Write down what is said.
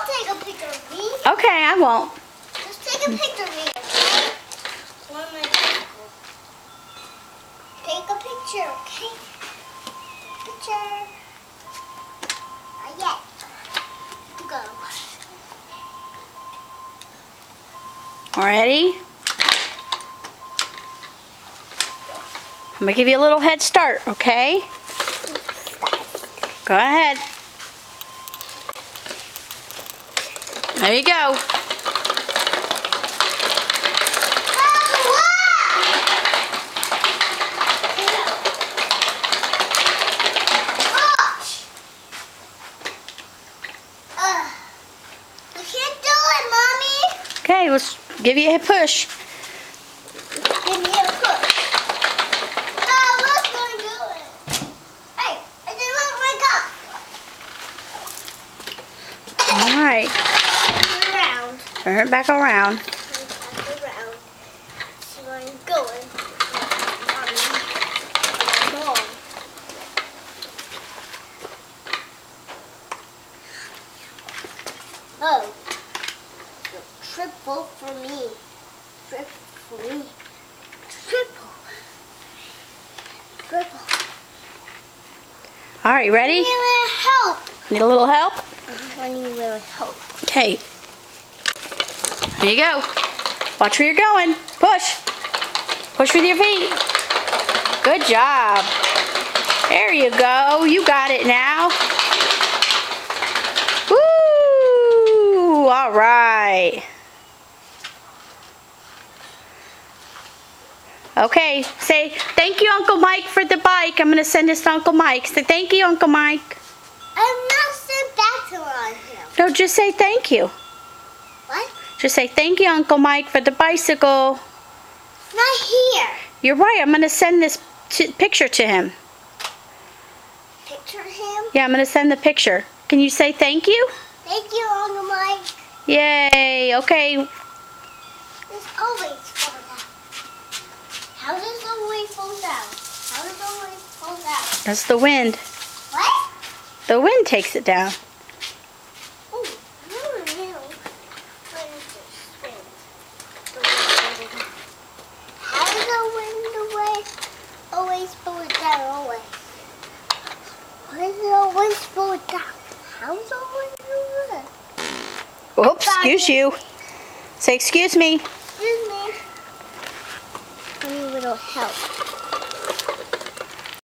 Don't take a picture of me. Okay, I won't. Just take a picture of me, okay? Where am I gonna go? Take a picture, okay? Picture. Not yet. Go. Ready? I'm gonna give you a little head start, okay? Go ahead. There you go. I can't do it, Mommy. Okay, let's give you a push. Give me a push. Oh, let's go and do it. Hey, I didn't let my go. All right. Around. Turn it back around. Around. See where I'm going. Mom. Oh. Triple for me. Triple for me. Triple. Triple. All right, ready? I need a little help. Need a little help? I need a little help. Okay. There you go. Watch where you're going. Push. Push with your feet. Good job. There you go. You got it now. Woo! All right. Okay, say thank you, Uncle Mike, for the bike. I'm going to send this to Uncle Mike. Say thank you, Uncle Mike. I'm not sent back to on him. No, just say thank you. What? Just say thank you, Uncle Mike, for the bicycle. Not here. You're right. I'm going to send this picture to him. Picture him. Yeah, I'm going to send the picture. Can you say thank you? Thank you, Uncle Mike. Yay. Okay. This always falls out. How does it always fall down? How does it always fall down? That's the wind. What? The wind takes it down. Oh, no. What is this wind? How does the wind always pull it down always? Why does it always pull it down? How does it always do that? Oops, excuse you. Say excuse me. Excuse me. I need a little help.